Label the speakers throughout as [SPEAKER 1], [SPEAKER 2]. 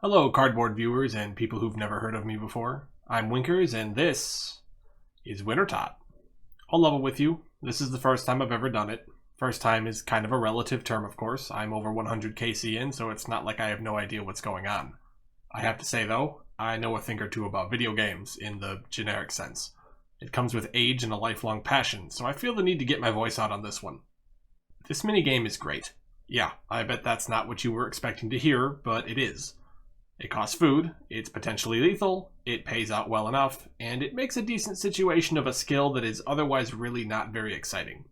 [SPEAKER 1] Hello, cardboard viewers and people who've never heard of me before. I'm Winkers, and this is Wintertodt. I'll level with you. This is the first time I've ever done it. First time is kind of a relative term, of course. I'm over 100 KC in, so it's not like I have no idea what's going on. I have to say, though, I know a thing or two about video games in the generic sense. It comes with age and a lifelong passion, so I feel the need to get my voice out on this one. This minigame is great. Yeah, I bet that's not what you were expecting to hear, but it is. It costs food, it's potentially lethal, it pays out well enough, and it makes a decent situation of a skill that is otherwise really not very exciting.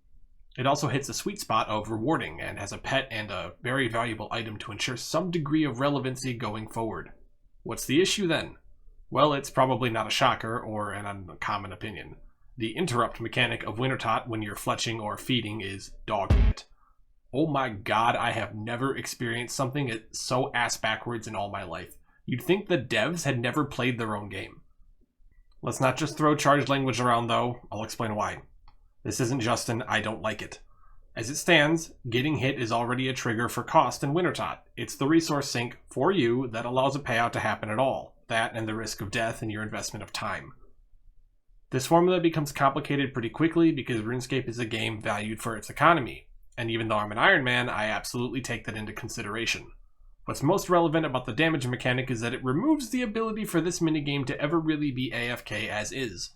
[SPEAKER 1] It also hits a sweet spot of rewarding and has a pet and a very valuable item to ensure some degree of relevancy going forward. What's the issue then? Well, it's probably not a shocker or an uncommon opinion. The interrupt mechanic of Wintertodt when you're fletching or feeding is dog shit. Oh my god, I have never experienced something so ass backwards in all my life. You'd think the devs had never played their own game. Let's not just throw charged language around though, I'll explain why. This isn't just an I don't like it. As it stands, getting hit is already a trigger for cost in Wintertodt. It's the resource sink for you that allows a payout to happen at all. That and the risk of death and your investment of time. This formula becomes complicated pretty quickly because Runescape is a game valued for its economy. And even though I'm an Iron Man, I absolutely take that into consideration. What's most relevant about the damage mechanic is that it removes the ability for this minigame to ever really be AFK as is.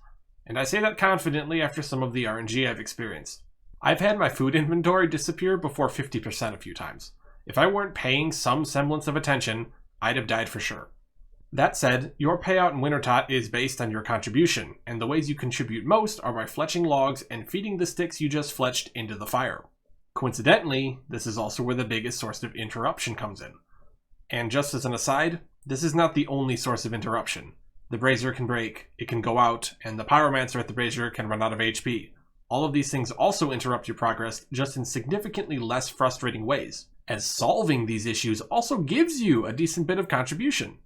[SPEAKER 1] And I say that confidently after some of the RNG I've experienced. I've had my food inventory disappear before 50% a few times. If I weren't paying some semblance of attention, I'd have died for sure. That said, your payout in Wintertodt is based on your contribution, and the ways you contribute most are by fletching logs and feeding the sticks you just fletched into the fire. Coincidentally, this is also where the biggest source of interruption comes in. And just as an aside, this is not the only source of interruption. The brazier can break, it can go out, and the pyromancer at the brazier can run out of HP. All of these things also interrupt your progress, just in significantly less frustrating ways, as solving these issues also gives you a decent bit of contribution.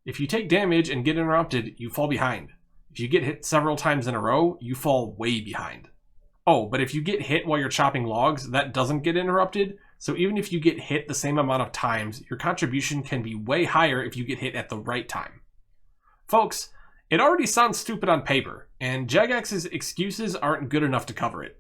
[SPEAKER 1] If you take damage and get interrupted, you fall behind. If you get hit several times in a row, you fall way behind. Oh, but if you get hit while you're chopping logs, that doesn't get interrupted, so even if you get hit the same amount of times, your contribution can be way higher if you get hit at the right time. Folks, it already sounds stupid on paper, and Jagex's excuses aren't good enough to cover it.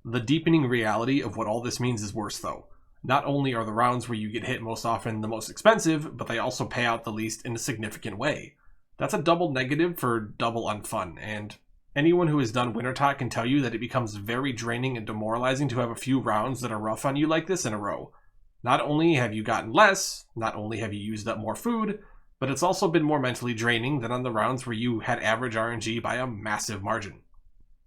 [SPEAKER 1] The deepening reality of what all this means is worse though. Not only are the rounds where you get hit most often the most expensive, but they also pay out the least in a significant way. That's a double negative for double unfun, and anyone who has done Wintertodt can tell you that it becomes very draining and demoralizing to have a few rounds that are rough on you like this in a row. Not only have you gotten less, not only have you used up more food, but it's also been more mentally draining than on the rounds where you had average RNG by a massive margin.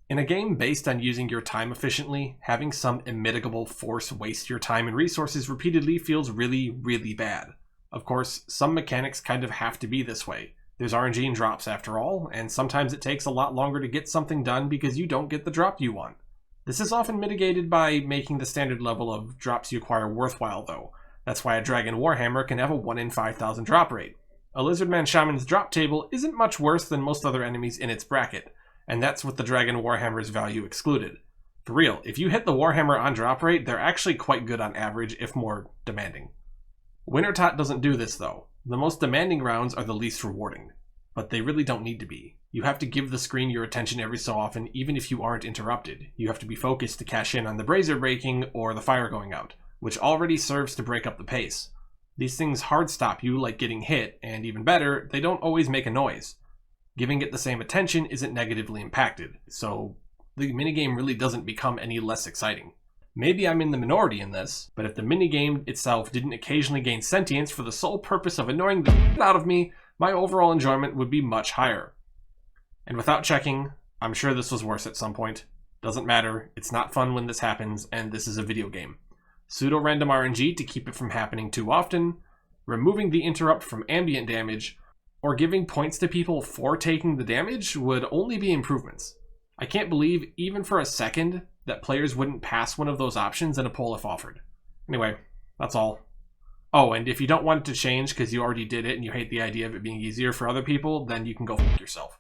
[SPEAKER 1] In a game based on using your time efficiently, having some immitigable force waste your time and resources repeatedly feels really, really bad. Of course, some mechanics kind of have to be this way. There's RNG in drops after all, and sometimes it takes a lot longer to get something done because you don't get the drop you want. This is often mitigated by making the standard level of drops you acquire worthwhile though. That's why a Dragon Warhammer can have a 1 in 5,000 drop rate. A Lizardman Shaman's drop table isn't much worse than most other enemies in its bracket, and that's with the Dragon Warhammer's value excluded. For real, if you hit the Warhammer on drop rate, they're actually quite good on average, if more demanding. Wintertodt doesn't do this though. The most demanding rounds are the least rewarding, but they really don't need to be. You have to give the screen your attention every so often, even if you aren't interrupted. You have to be focused to cash in on the brazier breaking or the fire going out, which already serves to break up the pace. These things hard stop you, like getting hit, and even better, they don't always make a noise. Giving it the same attention isn't negatively impacted, so the minigame really doesn't become any less exciting. Maybe I'm in the minority in this, but if the minigame itself didn't occasionally gain sentience for the sole purpose of annoying the shit out of me, my overall enjoyment would be much higher. And without checking, I'm sure this was worse at some point. Doesn't matter, it's not fun when this happens, and this is a video game. Pseudo-random RNG to keep it from happening too often, removing the interrupt from ambient damage, or giving points to people for taking the damage would only be improvements. I can't believe, even for a second, that players wouldn't pass one of those options in a poll if offered. Anyway, that's all. Oh, and if you don't want it to change because you already did it and you hate the idea of it being easier for other people, then you can go f*** yourself.